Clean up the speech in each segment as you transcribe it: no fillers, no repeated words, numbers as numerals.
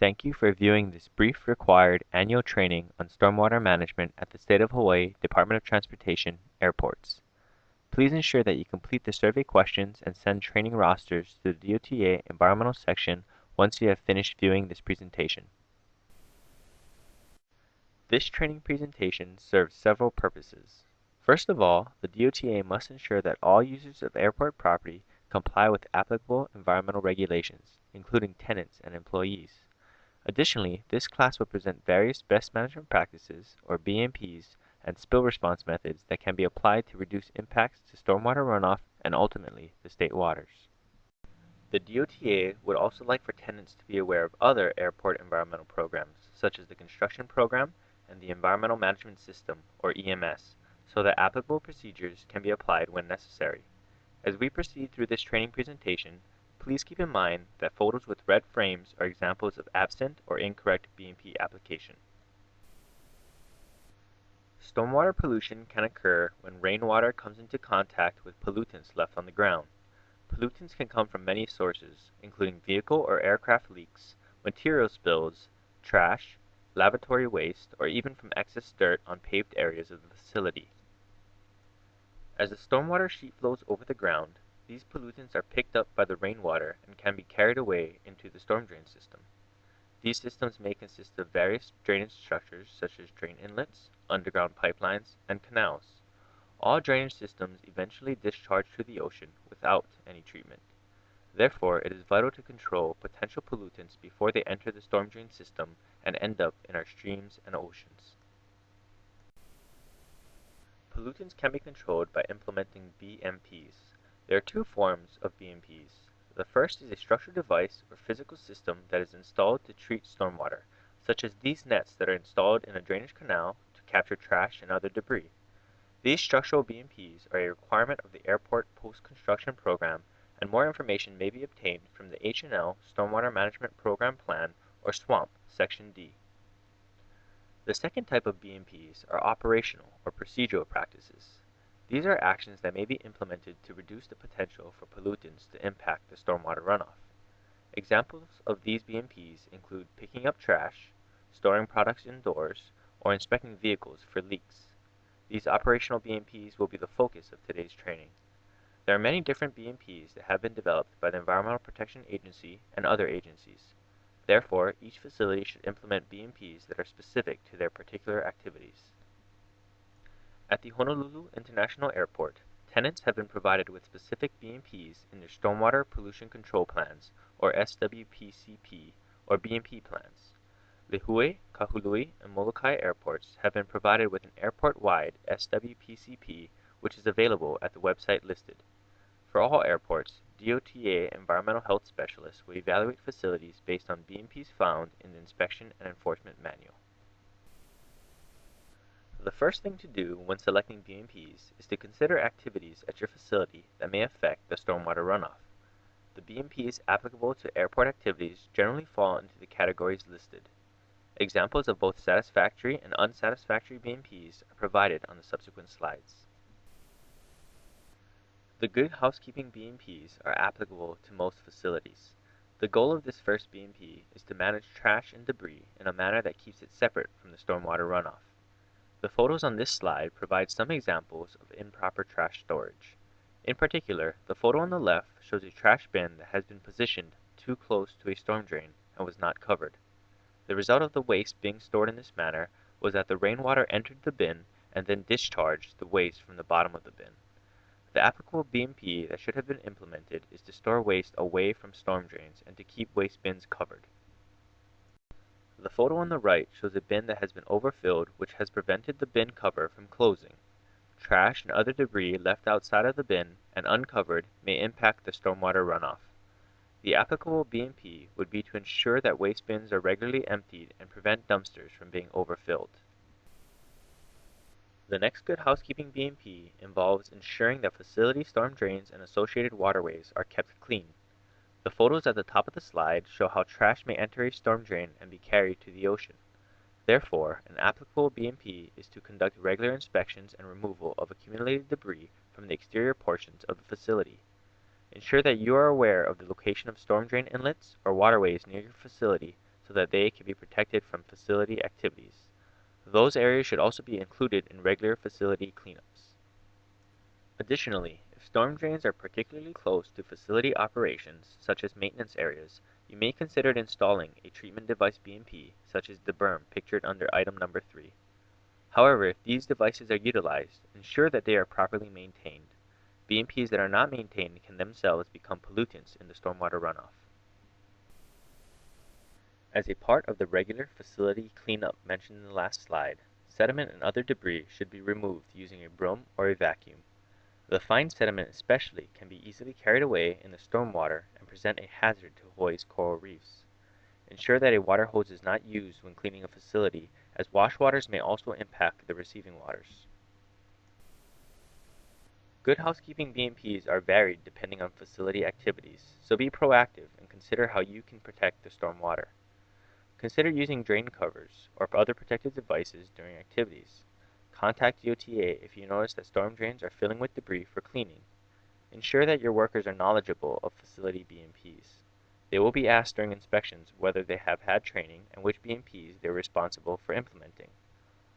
Thank you for viewing this brief required annual training on stormwater management at the State of Hawaii Department of Transportation Airports. Please ensure that you complete the survey questions and send training rosters to the DOTA Environmental section once you have finished viewing this presentation. This training presentation serves several purposes. First of all, the DOTA must ensure that all users of airport property comply with applicable environmental regulations, including tenants and employees. Additionally, this class will present various best management practices, or BMPs, and spill response methods that can be applied to reduce impacts to stormwater runoff and ultimately the state waters. The DOTA would also like for tenants to be aware of other airport environmental programs, such as the Construction Program and the Environmental Management System, or EMS, so that applicable procedures can be applied when necessary. As we proceed through this training presentation, please keep in mind that photos with red frames are examples of absent or incorrect BMP application. Stormwater pollution can occur when rainwater comes into contact with pollutants left on the ground. Pollutants can come from many sources, including vehicle or aircraft leaks, material spills, trash, lavatory waste, or even from excess dirt on paved areas of the facility. As the stormwater sheet flows over the ground, these pollutants are picked up by the rainwater and can be carried away into the storm drain system. These systems may consist of various drainage structures such as drain inlets, underground pipelines, and canals. All drainage systems eventually discharge to the ocean without any treatment. Therefore, it is vital to control potential pollutants before they enter the storm drain system and end up in our streams and oceans. Pollutants can be controlled by implementing BMPs. There are two forms of BMPs. The first is a structured device or physical system that is installed to treat stormwater, such as these nets that are installed in a drainage canal to capture trash and other debris. These structural BMPs are a requirement of the airport post-construction program, and more information may be obtained from the H&L Stormwater Management Program Plan, or SWAMP, Section D. The second type of BMPs are operational or procedural practices. These are actions that may be implemented to reduce the potential for pollutants to impact the stormwater runoff. Examples of these BMPs include picking up trash, storing products indoors, or inspecting vehicles for leaks. These operational BMPs will be the focus of today's training. There are many different BMPs that have been developed by the Environmental Protection Agency and other agencies. Therefore, each facility should implement BMPs that are specific to their particular activities. At the Honolulu International Airport, tenants have been provided with specific BMPs in their Stormwater Pollution Control Plans, or SWPCP, or BMP plans. Lihue, Kahului, and Molokai airports have been provided with an airport-wide SWPCP, which is available at the website listed. For all airports, DOTA Environmental Health Specialists will evaluate facilities based on BMPs found in the Inspection and Enforcement Manual. The first thing to do when selecting BMPs is to consider activities at your facility that may affect the stormwater runoff. The BMPs applicable to airport activities generally fall into the categories listed. Examples of both satisfactory and unsatisfactory BMPs are provided on the subsequent slides. The Good Housekeeping BMPs are applicable to most facilities. The goal of this first BMP is to manage trash and debris in a manner that keeps it separate from the stormwater runoff. The photos on this slide provide some examples of improper trash storage. In particular, the photo on the left shows a trash bin that has been positioned too close to a storm drain and was not covered. The result of the waste being stored in this manner was that the rainwater entered the bin and then discharged the waste from the bottom of the bin. The applicable BMP that should have been implemented is to store waste away from storm drains and to keep waste bins covered. The photo on the right shows a bin that has been overfilled, which has prevented the bin cover from closing. Trash and other debris left outside of the bin and uncovered may impact the stormwater runoff. The applicable BMP would be to ensure that waste bins are regularly emptied and prevent dumpsters from being overfilled. The next Good Housekeeping BMP involves ensuring that facility storm drains and associated waterways are kept clean. The photos at the top of the slide show how trash may enter a storm drain and be carried to the ocean. Therefore, an applicable BMP is to conduct regular inspections and removal of accumulated debris from the exterior portions of the facility. Ensure that you are aware of the location of storm drain inlets or waterways near your facility so that they can be protected from facility activities. Those areas should also be included in regular facility cleanups. Additionally, if storm drains are particularly close to facility operations, such as maintenance areas, you may consider installing a treatment device BMP, such as the berm pictured under item number 3. However, if these devices are utilized, ensure that they are properly maintained. BMPs that are not maintained can themselves become pollutants in the stormwater runoff. As a part of the regular facility cleanup mentioned in the last slide, sediment and other debris should be removed using a broom or a vacuum. The fine sediment especially can be easily carried away in the stormwater and present a hazard to Hawaii's coral reefs. Ensure that a water hose is not used when cleaning a facility, as wash waters may also impact the receiving waters. Good housekeeping BMPs are varied depending on facility activities, so be proactive and consider how you can protect the stormwater. Consider using drain covers or other protective devices during activities. Contact DOTA if you notice that storm drains are filling with debris for cleaning. Ensure that your workers are knowledgeable of facility BMPs. They will be asked during inspections whether they have had training and which BMPs they are responsible for implementing.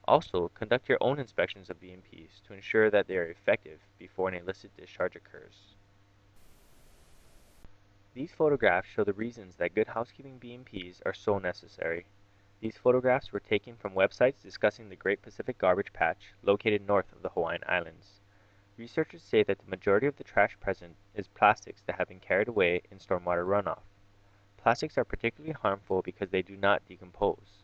Also, conduct your own inspections of BMPs to ensure that they are effective before an illicit discharge occurs. These photographs show the reasons that good housekeeping BMPs are so necessary. These photographs were taken from websites discussing the Great Pacific Garbage Patch located north of the Hawaiian Islands. Researchers say that the majority of the trash present is plastics that have been carried away in stormwater runoff. Plastics are particularly harmful because they do not decompose.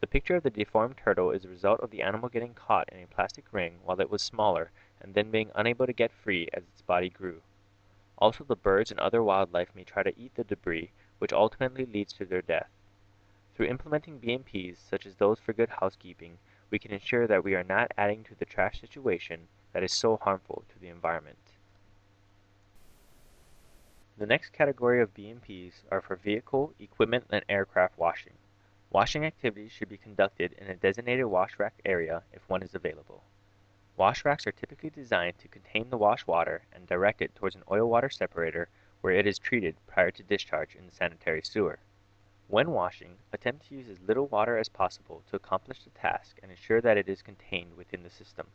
The picture of the deformed turtle is a result of the animal getting caught in a plastic ring while it was smaller and then being unable to get free as its body grew. Also, the birds and other wildlife may try to eat the debris, which ultimately leads to their death. Through implementing BMPs, such as those for good housekeeping, we can ensure that we are not adding to the trash situation that is so harmful to the environment. The next category of BMPs are for vehicle, equipment, and aircraft washing. Washing activities should be conducted in a designated wash rack area if one is available. Wash racks are typically designed to contain the wash water and direct it towards an oil-water separator where it is treated prior to discharge in the sanitary sewer. When washing, attempt to use as little water as possible to accomplish the task and ensure that it is contained within the system.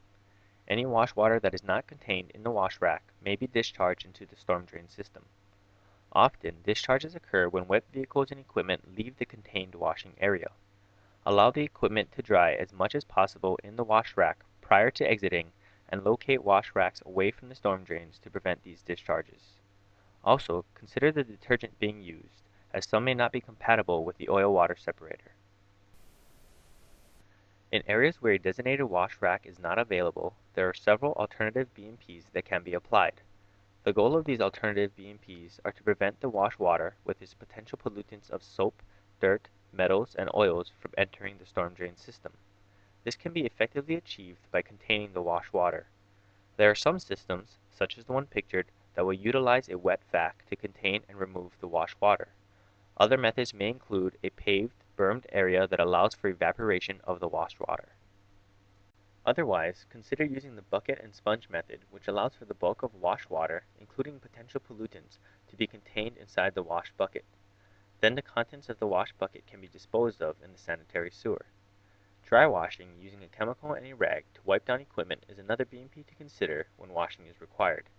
Any wash water that is not contained in the wash rack may be discharged into the storm drain system. Often, discharges occur when wet vehicles and equipment leave the contained washing area. Allow the equipment to dry as much as possible in the wash rack prior to exiting, and locate wash racks away from the storm drains to prevent these discharges. Also, consider the detergent being used, as some may not be compatible with the oil-water separator. In areas where a designated wash rack is not available, there are several alternative BMPs that can be applied. The goal of these alternative BMPs are to prevent the wash water with its potential pollutants of soap, dirt, metals, and oils from entering the storm drain system. This can be effectively achieved by containing the wash water. There are some systems, such as the one pictured, that will utilize a wet vac to contain and remove the wash water. Other methods may include a paved, bermed area that allows for evaporation of the wash water. Otherwise, consider using the bucket and sponge method, which allows for the bulk of wash water, including potential pollutants, to be contained inside the wash bucket. Then the contents of the wash bucket can be disposed of in the sanitary sewer. Dry washing using a chemical and a rag to wipe down equipment is another BMP to consider when washing is required.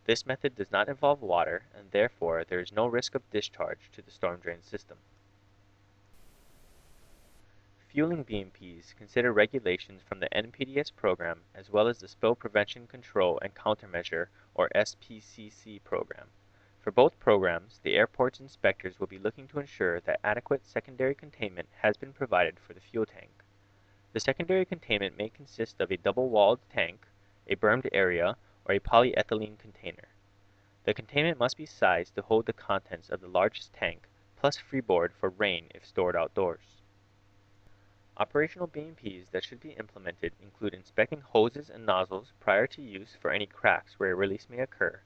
This method does not involve water, and therefore there is no risk of discharge to the storm drain system. Fueling BMPs consider regulations from the NPDES program as well as the Spill Prevention Control and Countermeasure or SPCC program. For both programs, the airport's inspectors will be looking to ensure that adequate secondary containment has been provided for the fuel tank. The secondary containment may consist of a double-walled tank, a bermed area, or a polyethylene container. The containment must be sized to hold the contents of the largest tank, plus freeboard for rain if stored outdoors. Operational BMPs that should be implemented include inspecting hoses and nozzles prior to use for any cracks where a release may occur,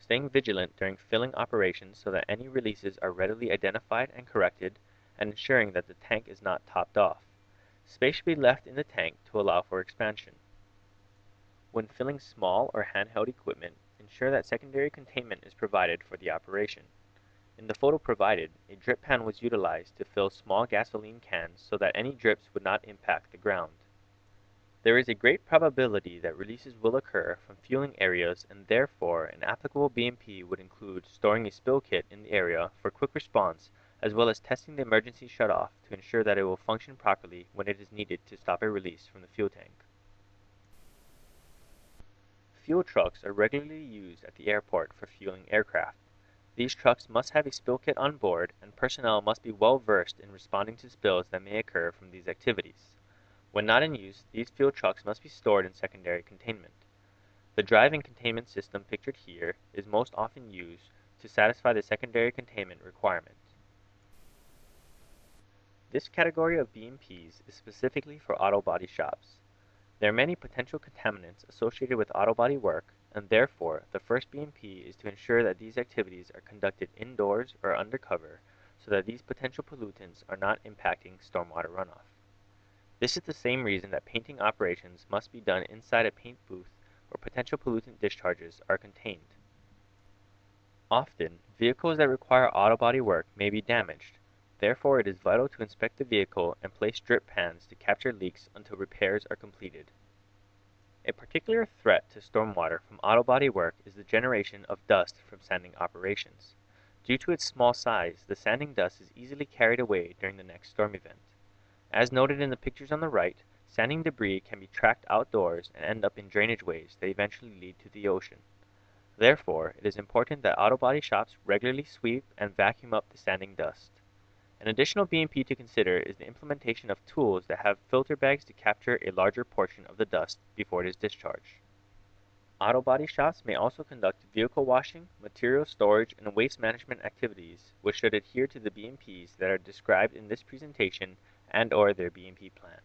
staying vigilant during filling operations so that any releases are readily identified and corrected, and ensuring that the tank is not topped off. Space should be left in the tank to allow for expansion. When filling small or handheld equipment, ensure that secondary containment is provided for the operation. In the photo provided, a drip pan was utilized to fill small gasoline cans so that any drips would not impact the ground. There is a great probability that releases will occur from fueling areas, and therefore an applicable BMP would include storing a spill kit in the area for quick response, as well as testing the emergency shutoff to ensure that it will function properly when it is needed to stop a release from the fuel tank. Fuel trucks are regularly used at the airport for fueling aircraft. These trucks must have a spill kit on board, and personnel must be well versed in responding to spills that may occur from these activities. When not in use, these fuel trucks must be stored in secondary containment. The drive-in containment system pictured here is most often used to satisfy the secondary containment requirement. This category of BMPs is specifically for auto body shops. There are many potential contaminants associated with auto body work, and therefore the first BMP is to ensure that these activities are conducted indoors or under cover so that these potential pollutants are not impacting stormwater runoff. This is the same reason that painting operations must be done inside a paint booth where potential pollutant discharges are contained. Often, vehicles that require auto body work may be damaged. Therefore, it is vital to inspect the vehicle and place drip pans to capture leaks until repairs are completed. A particular threat to stormwater from auto body work is the generation of dust from sanding operations. Due to its small size, the sanding dust is easily carried away during the next storm event. As noted in the pictures on the right, sanding debris can be tracked outdoors and end up in drainage ways that eventually lead to the ocean. Therefore, it is important that auto body shops regularly sweep and vacuum up the sanding dust. An additional BMP to consider is the implementation of tools that have filter bags to capture a larger portion of the dust before it is discharged. Auto body shops may also conduct vehicle washing, material storage, and waste management activities, which should adhere to the BMPs that are described in this presentation and/or their BMP plan.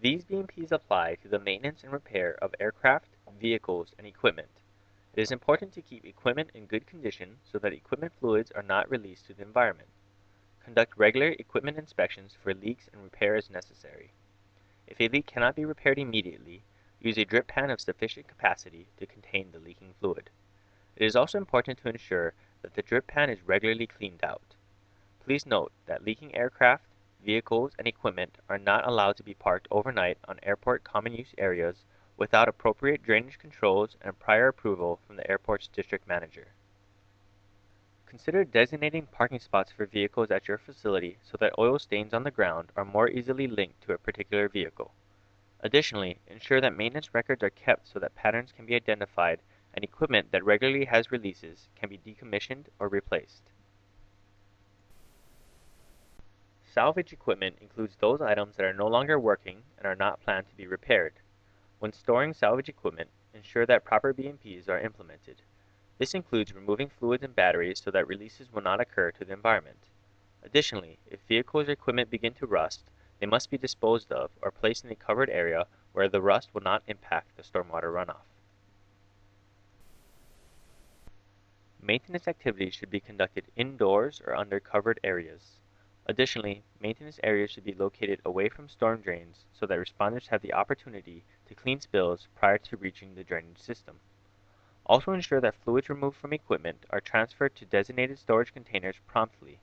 These BMPs apply to the maintenance and repair of aircraft, vehicles, and equipment. It is important to keep equipment in good condition so that equipment fluids are not released to the environment. Conduct regular equipment inspections for leaks and repair as necessary. If a leak cannot be repaired immediately, use a drip pan of sufficient capacity to contain the leaking fluid. It is also important to ensure that the drip pan is regularly cleaned out. Please note that leaking aircraft, vehicles, and equipment are not allowed to be parked overnight on airport common use areas without appropriate drainage controls and prior approval from the airport's district manager. Consider designating parking spots for vehicles at your facility so that oil stains on the ground are more easily linked to a particular vehicle. Additionally, ensure that maintenance records are kept so that patterns can be identified and equipment that regularly has releases can be decommissioned or replaced. Salvage equipment includes those items that are no longer working and are not planned to be repaired. When storing salvage equipment, ensure that proper BMPs are implemented. This includes removing fluids and batteries so that releases will not occur to the environment. Additionally, if vehicles or equipment begin to rust, they must be disposed of or placed in a covered area where the rust will not impact the stormwater runoff. Maintenance activities should be conducted indoors or under covered areas. Additionally, maintenance areas should be located away from storm drains so that responders have the opportunity to clean spills prior to reaching the drainage system. Also ensure that fluids removed from equipment are transferred to designated storage containers promptly.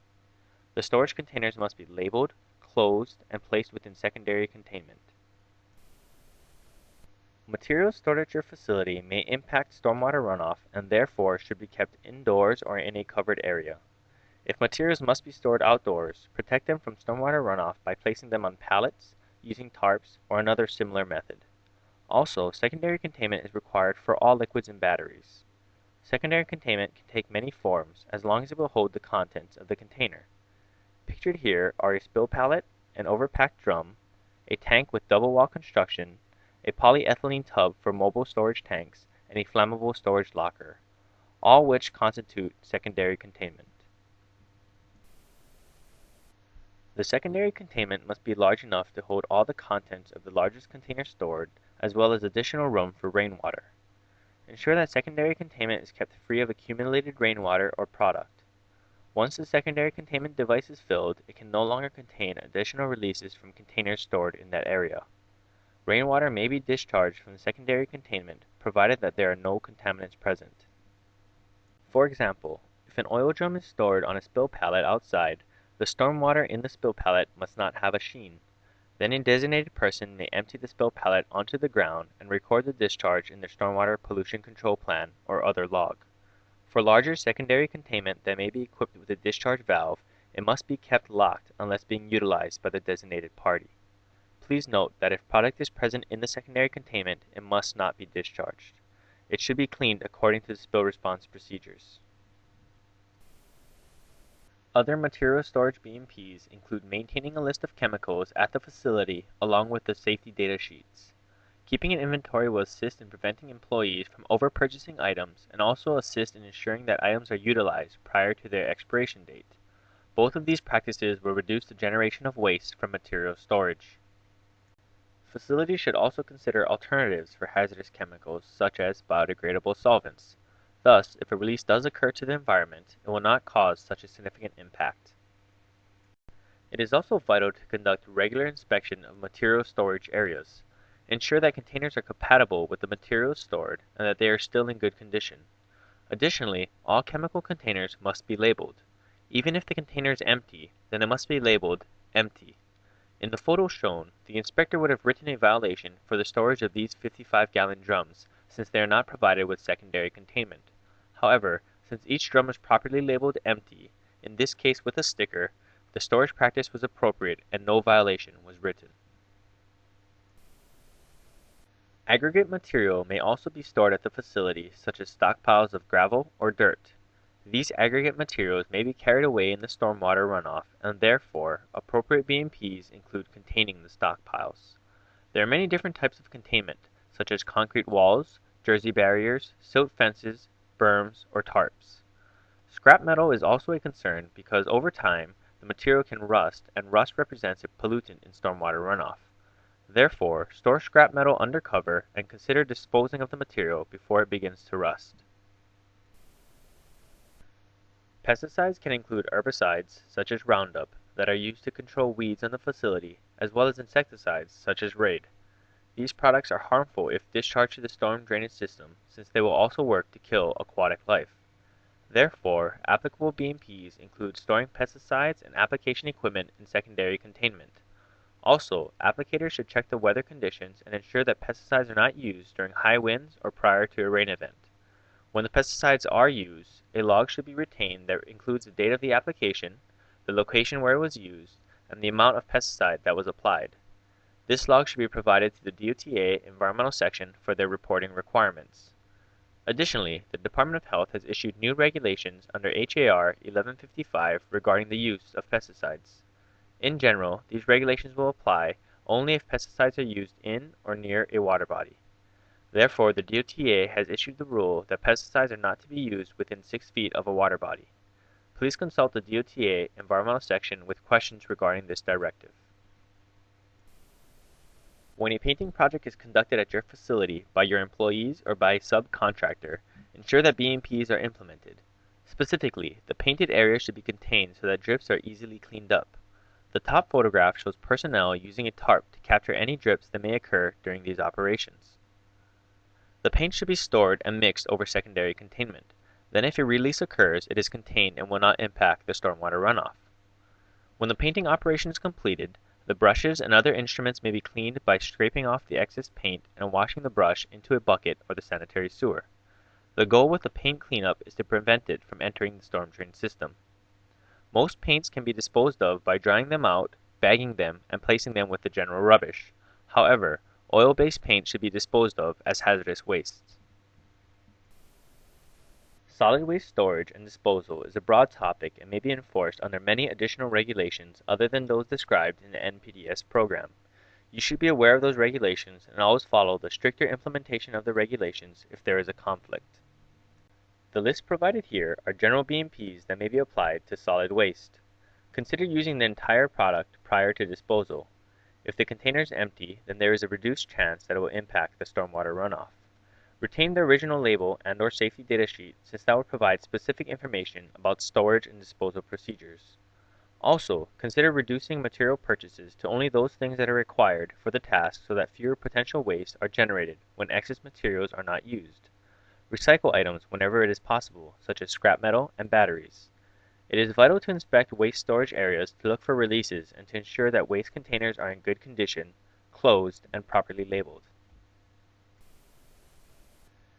The storage containers must be labeled, closed, and placed within secondary containment. Materials stored at your facility may impact stormwater runoff and therefore should be kept indoors or in a covered area. If materials must be stored outdoors, protect them from stormwater runoff by placing them on pallets, using tarps, or another similar method. Also, secondary containment is required for all liquids and batteries. Secondary containment can take many forms as long as it will hold the contents of the container. Pictured here are a spill pallet, an overpacked drum, a tank with double wall construction, a polyethylene tub for mobile storage tanks, and a flammable storage locker, all which constitute secondary containment. The secondary containment must be large enough to hold all the contents of the largest container stored, as well as additional room for rainwater. Ensure that secondary containment is kept free of accumulated rainwater or product. Once the secondary containment device is filled, it can no longer contain additional releases from containers stored in that area. Rainwater may be discharged from the secondary containment, provided that there are no contaminants present. For example, if an oil drum is stored on a spill pallet outside, the stormwater in the spill pallet must not have a sheen. Then a designated person may empty the spill pallet onto the ground and record the discharge in their stormwater pollution control plan or other log. For larger secondary containment that may be equipped with a discharge valve, it must be kept locked unless being utilized by the designated party. Please note that if product is present in the secondary containment, it must not be discharged. It should be cleaned according to the spill response procedures. Other material storage BMPs include maintaining a list of chemicals at the facility along with the safety data sheets. Keeping an inventory will assist in preventing employees from over-purchasing items and also assist in ensuring that items are utilized prior to their expiration date. Both of these practices will reduce the generation of waste from material storage. Facilities should also consider alternatives for hazardous chemicals such as biodegradable solvents. Thus, if a release does occur to the environment, it will not cause such a significant impact. It is also vital to conduct regular inspection of material storage areas. Ensure that containers are compatible with the materials stored and that they are still in good condition. Additionally, all chemical containers must be labeled. Even if the container is empty, then it must be labeled empty. In the photo shown, the inspector would have written a violation for the storage of these 55-gallon drums since they are not provided with secondary containment. However, since each drum is properly labeled empty, in this case with a sticker, the storage practice was appropriate and no violation was written. Aggregate material may also be stored at the facility, such as stockpiles of gravel or dirt. These aggregate materials may be carried away in the stormwater runoff, and therefore, appropriate BMPs include containing the stockpiles. There are many different types of containment, such as concrete walls, jersey barriers, silt fences, berms, or tarps. Scrap metal is also a concern because over time, the material can rust, and rust represents a pollutant in stormwater runoff. Therefore, store scrap metal under cover and consider disposing of the material before it begins to rust. Pesticides can include herbicides, such as Roundup, that are used to control weeds in the facility, as well as insecticides, such as Raid. These products are harmful if discharged to the storm drainage system, since they will also work to kill aquatic life. Therefore, applicable BMPs include storing pesticides and application equipment in secondary containment. Also, applicators should check the weather conditions and ensure that pesticides are not used during high winds or prior to a rain event. When the pesticides are used, a log should be retained that includes the date of the application, the location where it was used, and the amount of pesticide that was applied. This log should be provided to the DOTA environmental section for their reporting requirements. Additionally, the Department of Health has issued new regulations under HAR 1155 regarding the use of pesticides. In general, these regulations will apply only if pesticides are used in or near a water body. Therefore, the DOTA has issued the rule that pesticides are not to be used within 6 feet of a water body. Please consult the DOTA environmental section with questions regarding this directive. When a painting project is conducted at your facility by your employees or by a subcontractor, ensure that BMPs are implemented. Specifically, the painted area should be contained so that drips are easily cleaned up. The top photograph shows personnel using a tarp to capture any drips that may occur during these operations. The paint should be stored and mixed over secondary containment. Then if a release occurs, it is contained and will not impact the stormwater runoff. When the painting operation is completed, the brushes and other instruments may be cleaned by scraping off the excess paint and washing the brush into a bucket or the sanitary sewer. The goal with the paint cleanup is to prevent it from entering the storm drain system. Most paints can be disposed of by drying them out, bagging them, and placing them with the general rubbish. However, oil-based paint should be disposed of as hazardous wastes. Solid waste storage and disposal is a broad topic and may be enforced under many additional regulations other than those described in the NPDES program. You should be aware of those regulations and always follow the stricter implementation of the regulations if there is a conflict. The lists provided here are general BMPs that may be applied to solid waste. Consider using the entire product prior to disposal. If the container is empty, then there is a reduced chance that it will impact the stormwater runoff. Retain the original label and/or safety data sheet since that will provide specific information about storage and disposal procedures. Also, consider reducing material purchases to only those things that are required for the task so that fewer potential wastes are generated when excess materials are not used. Recycle items whenever it is possible, such as scrap metal and batteries. It is vital to inspect waste storage areas to look for releases and to ensure that waste containers are in good condition, closed, and properly labeled.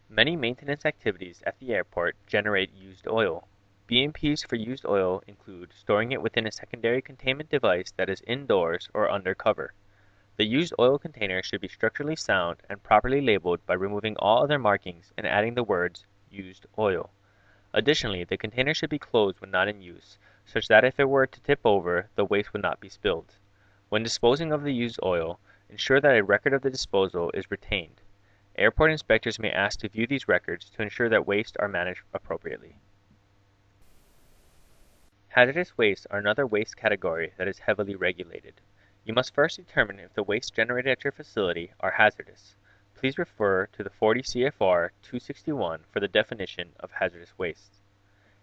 Many maintenance activities at the airport generate used oil. BMPs for used oil include storing it within a secondary containment device that is indoors or under cover. The used oil container should be structurally sound and properly labeled by removing all other markings and adding the words "used oil." Additionally, the container should be closed when not in use, such that if it were to tip over, the waste would not be spilled. When disposing of the used oil, ensure that a record of the disposal is retained. Airport inspectors may ask to view these records to ensure that waste are managed appropriately. Hazardous wastes are another waste category that is heavily regulated. You must first determine if the waste generated at your facility are hazardous. Please refer to the 40 CFR 261 for the definition of hazardous wastes.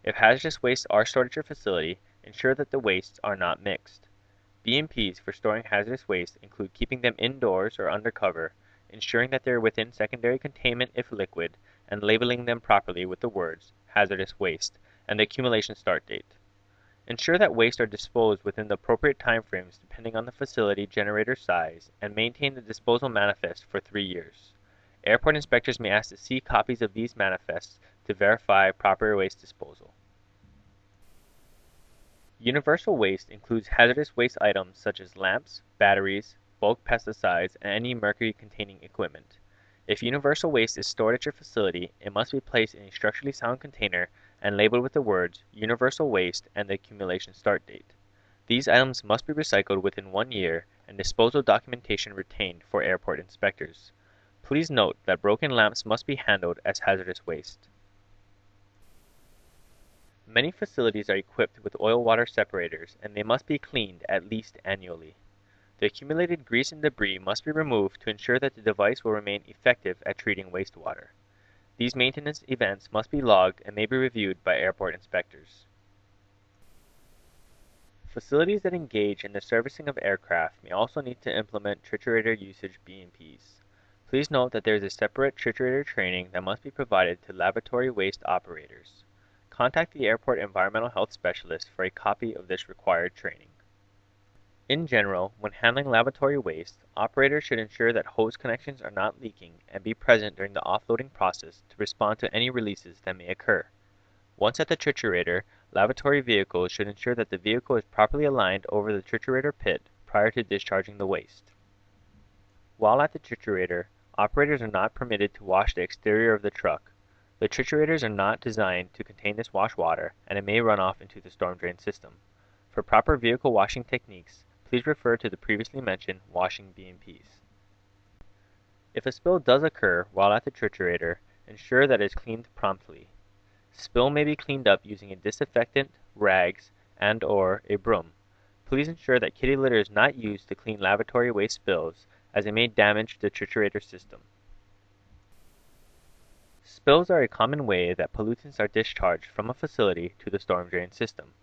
If hazardous wastes are stored at your facility, ensure that the wastes are not mixed. BMPs for storing hazardous waste include keeping them indoors or under cover, ensuring that they are within secondary containment if liquid, and labeling them properly with the words "hazardous waste" and the accumulation start date. Ensure that waste are disposed within the appropriate timeframes depending on the facility generator size, and maintain the disposal manifest for 3 years. Airport inspectors may ask to see copies of these manifests to verify proper waste disposal. Universal waste includes hazardous waste items such as lamps, batteries, bulk pesticides, and any mercury-containing equipment. If universal waste is stored at your facility, it must be placed in a structurally sound container and labeled with the words "universal waste" and the accumulation start date. These items must be recycled within 1 year and disposal documentation retained for airport inspectors. Please note that broken lamps must be handled as hazardous waste. Many facilities are equipped with oil-water separators, and they must be cleaned at least annually. The accumulated grease and debris must be removed to ensure that the device will remain effective at treating wastewater. These maintenance events must be logged and may be reviewed by airport inspectors. Facilities that engage in the servicing of aircraft may also need to implement triturator usage BMPs. Please note that there is a separate triturator training that must be provided to lavatory waste operators. Contact the airport environmental health specialist for a copy of this required training. In general, when handling lavatory waste, operators should ensure that hose connections are not leaking and be present during the offloading process to respond to any releases that may occur. Once at the triturator, lavatory vehicles should ensure that the vehicle is properly aligned over the triturator pit prior to discharging the waste. While at the triturator, operators are not permitted to wash the exterior of the truck. The triturators are not designed to contain this wash water, and it may run off into the storm drain system. For proper vehicle washing techniques, please refer to the previously mentioned washing BMPs. If a spill does occur while at the triturator, ensure that it is cleaned promptly. Spill may be cleaned up using a disinfectant, rags, and/or a broom. Please ensure that kitty litter is not used to clean lavatory waste spills, as it may damage the triturator system. Spills are a common way that pollutants are discharged from a facility to the storm drain system.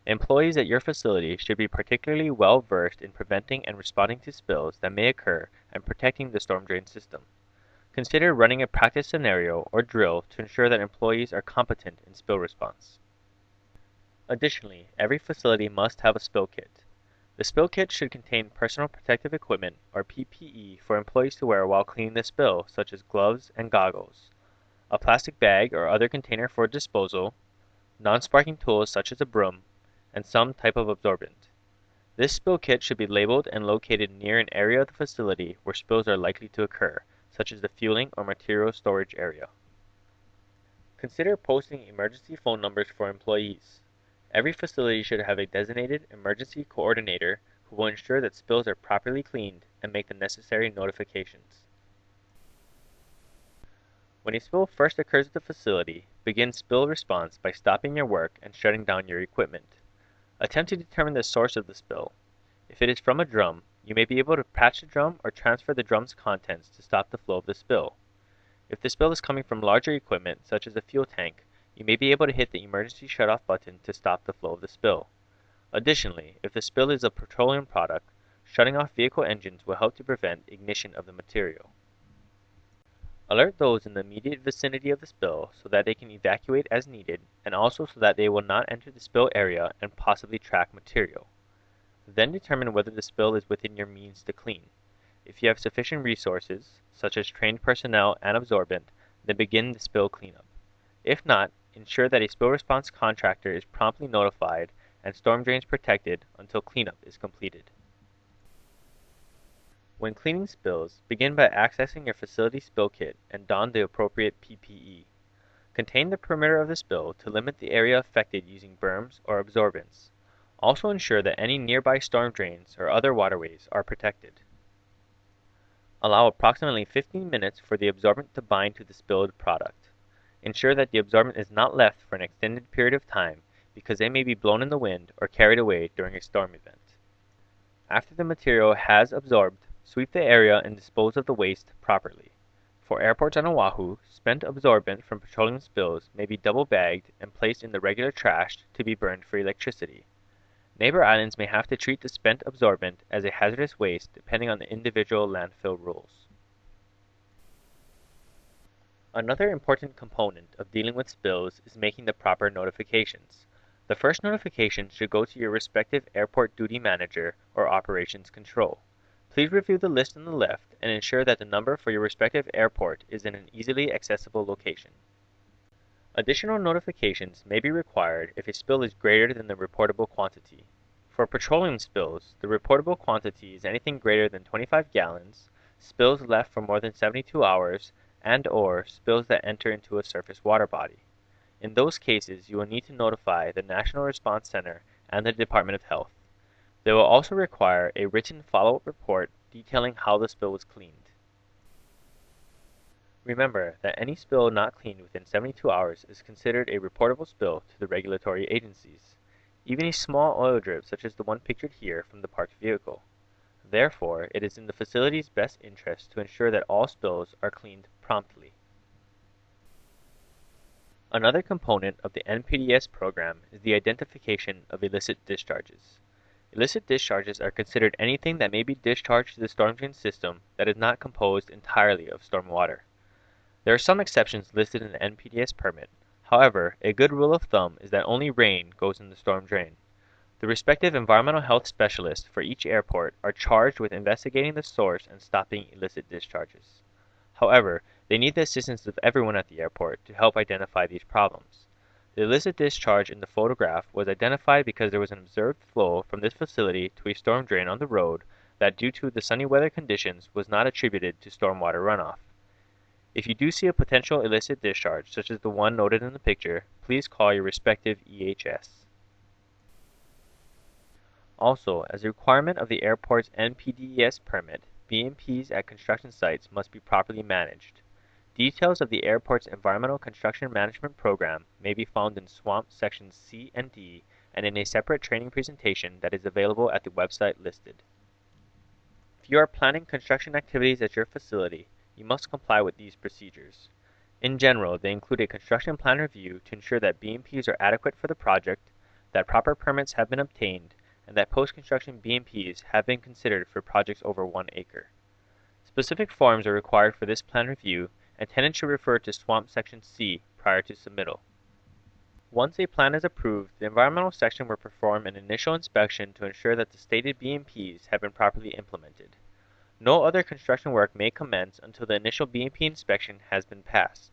Employees at your facility should be particularly well versed in preventing and responding to spills that may occur and protecting the storm drain system. Consider running a practice scenario or drill to ensure that employees are competent in spill response. Additionally, every facility must have a spill kit. The spill kit should contain personal protective equipment, or PPE, for employees to wear while cleaning the spill, such as gloves and goggles, a plastic bag or other container for disposal, non-sparking tools such as a broom, and some type of absorbent. This spill kit should be labeled and located near an area of the facility where spills are likely to occur, such as the fueling or material storage area. Consider posting emergency phone numbers for employees. Every facility should have a designated emergency coordinator who will ensure that spills are properly cleaned and make the necessary notifications. When a spill first occurs at the facility, begin spill response by stopping your work and shutting down your equipment. Attempt to determine the source of the spill. If it is from a drum, you may be able to patch the drum or transfer the drum's contents to stop the flow of the spill. If the spill is coming from larger equipment, such as a fuel tank, you may be able to hit the emergency shutoff button to stop the flow of the spill. Additionally, if the spill is a petroleum product, shutting off vehicle engines will help to prevent ignition of the material. Alert those in the immediate vicinity of the spill so that they can evacuate as needed, and also so that they will not enter the spill area and possibly track material. Then determine whether the spill is within your means to clean. If you have sufficient resources, such as trained personnel and absorbent, then begin the spill cleanup. If not, ensure that a spill response contractor is promptly notified and storm drains protected until cleanup is completed. When cleaning spills, begin by accessing your facility spill kit and don the appropriate PPE. Contain the perimeter of the spill to limit the area affected using berms or absorbents. Also ensure that any nearby storm drains or other waterways are protected. Allow approximately 15 minutes for the absorbent to bind to the spilled product. Ensure that the absorbent is not left for an extended period of time because they may be blown in the wind or carried away during a storm event. After the material has absorbed, sweep the area and dispose of the waste properly. For airports on Oahu, spent absorbent from petroleum spills may be double-bagged and placed in the regular trash to be burned for electricity. Neighbor islands may have to treat the spent absorbent as a hazardous waste depending on the individual landfill rules. Another important component of dealing with spills is making the proper notifications. The first notification should go to your respective airport duty manager or operations control. Please review the list on the left and ensure that the number for your respective airport is in an easily accessible location. Additional notifications may be required if a spill is greater than the reportable quantity. For petroleum spills, the reportable quantity is anything greater than 25 gallons, spills left for more than 72 hours, and/or spills that enter into a surface water body. In those cases, you will need to notify the National Response Center and the Department of Health. They will also require a written follow-up report detailing how the spill was cleaned. Remember that any spill not cleaned within 72 hours is considered a reportable spill to the regulatory agencies, even a small oil drip such as the one pictured here from the parked vehicle. Therefore, it is in the facility's best interest to ensure that all spills are cleaned promptly. Another component of the NPDES program is the identification of illicit discharges. Illicit discharges are considered anything that may be discharged to the storm drain system that is not composed entirely of storm water. There are some exceptions listed in the NPDES permit. However, a good rule of thumb is that only rain goes in the storm drain. The respective environmental health specialists for each airport are charged with investigating the source and stopping illicit discharges. However, they need the assistance of everyone at the airport to help identify these problems. The illicit discharge in the photograph was identified because there was an observed flow from this facility to a storm drain on the road that, due to the sunny weather conditions, was not attributed to stormwater runoff. If you do see a potential illicit discharge, such as the one noted in the picture, please call your respective EHS. Also, as a requirement of the airport's NPDES permit, BMPs at construction sites must be properly managed. Details of the airport's Environmental Construction Management Program may be found in SWAMP Sections C and D and in a separate training presentation that is available at the website listed. If you are planning construction activities at your facility, you must comply with these procedures. In general, they include a construction plan review to ensure that BMPs are adequate for the project, that proper permits have been obtained, and that post-construction BMPs have been considered for projects over 1 acre. Specific forms are required for this plan review, and tenants should refer to SWAMP Section C prior to submittal. Once a plan is approved, the environmental section will perform an initial inspection to ensure that the stated BMPs have been properly implemented. No other construction work may commence until the initial BMP inspection has been passed.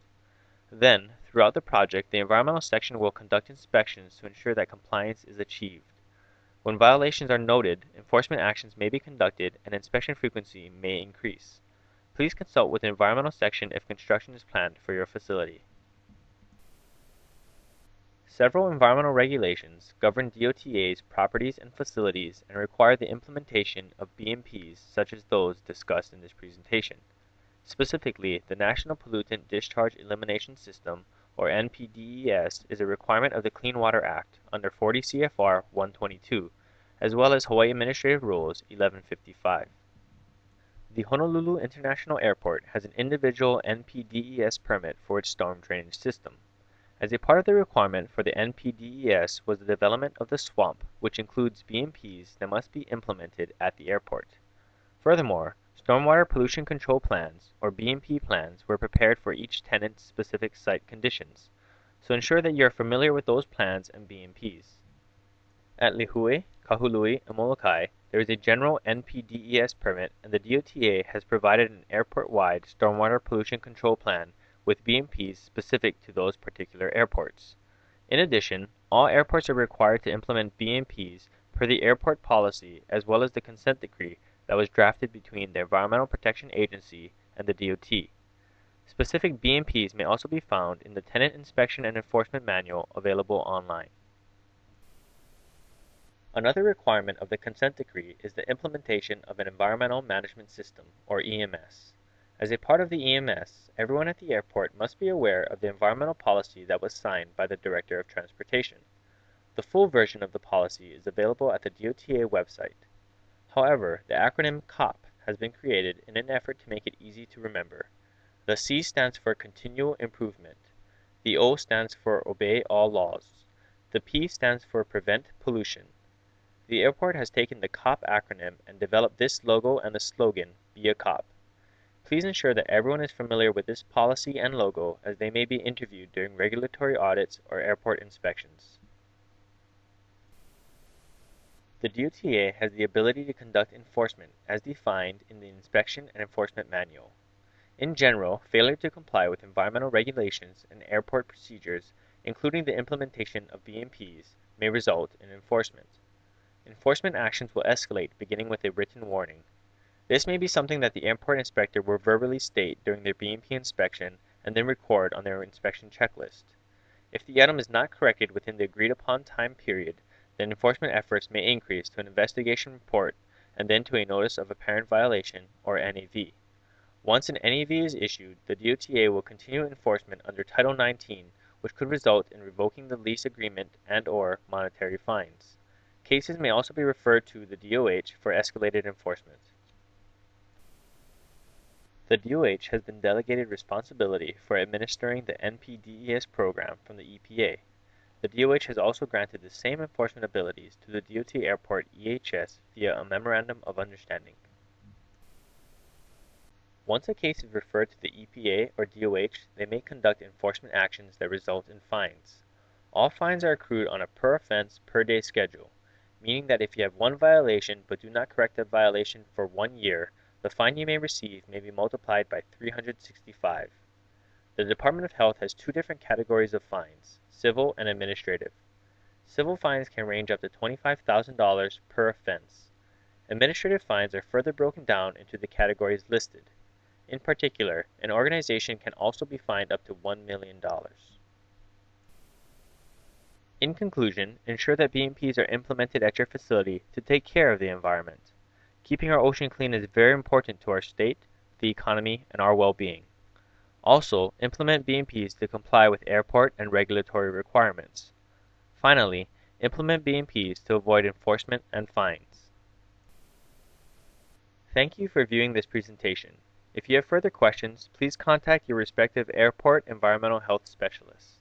Then, throughout the project, the environmental section will conduct inspections to ensure that compliance is achieved. When violations are noted, enforcement actions may be conducted and inspection frequency may increase. Please consult with the environmental section if construction is planned for your facility. Several environmental regulations govern DOTA's properties and facilities and require the implementation of BMPs such as those discussed in this presentation. Specifically, the National Pollutant Discharge Elimination System, or NPDES, is a requirement of the Clean Water Act under 40 CFR 122, as well as Hawaii Administrative Rules 1155. The Honolulu International Airport has an individual NPDES permit for its storm drainage system. As a part of the requirement for the NPDES was the development of the SWAMP, which includes BMPs that must be implemented at the airport. Furthermore, Stormwater Pollution Control Plans, or BMP plans, were prepared for each tenant's specific site conditions, so ensure that you are familiar with those plans and BMPs. At Lihue, Kahului, and Molokai, there is a general NPDES permit, and the DOTA has provided an airport-wide stormwater pollution control plan with BMPs specific to those particular airports. In addition, all airports are required to implement BMPs per the airport policy as well as the consent decree that was drafted between the Environmental Protection Agency and the DOT. Specific BMPs may also be found in the Tenant Inspection and Enforcement Manual available online. Another requirement of the consent decree is the implementation of an Environmental Management System, or EMS. As a part of the EMS, everyone at the airport must be aware of the environmental policy that was signed by the Director of Transportation. The full version of the policy is available at the DOTA website. However, the acronym COP has been created in an effort to make it easy to remember. The C stands for Continual Improvement. The O stands for Obey All Laws. The P stands for Prevent Pollution. The airport has taken the COP acronym and developed this logo and the slogan, Be a Cop. Please ensure that everyone is familiar with this policy and logo as they may be interviewed during regulatory audits or airport inspections. The DOTA has the ability to conduct enforcement as defined in the Inspection and Enforcement Manual. In general, failure to comply with environmental regulations and airport procedures, including the implementation of BMPs, may result in enforcement. Enforcement actions will escalate beginning with a written warning. This may be something that the airport inspector will verbally state during their BMP inspection and then record on their inspection checklist. If the item is not corrected within the agreed upon time period, then enforcement efforts may increase to an investigation report and then to a notice of apparent violation, or NAV. Once an NAV is issued, the DOTA will continue enforcement under Title 19, which could result in revoking the lease agreement and/or monetary fines. Cases may also be referred to the DOH for escalated enforcement. The DOH has been delegated responsibility for administering the NPDES program from the EPA. The DOH has also granted the same enforcement abilities to the DOT Airport EHS via a Memorandum of Understanding. Once a case is referred to the EPA or DOH, they may conduct enforcement actions that result in fines. All fines are accrued on a per-offense, per-day schedule, meaning that if you have one violation but do not correct that violation for 1 year, the fine you may receive may be multiplied by 365. The Department of Health has two different categories of fines, civil and administrative. Civil fines can range up to $25,000 per offense. Administrative fines are further broken down into the categories listed. In particular, an organization can also be fined up to $1 million. In conclusion, ensure that BMPs are implemented at your facility to take care of the environment. Keeping our ocean clean is very important to our state, the economy, and our well-being. Also, implement BMPs to comply with airport and regulatory requirements. Finally, implement BMPs to avoid enforcement and fines. Thank you for viewing this presentation. If you have further questions, please contact your respective airport environmental health specialists.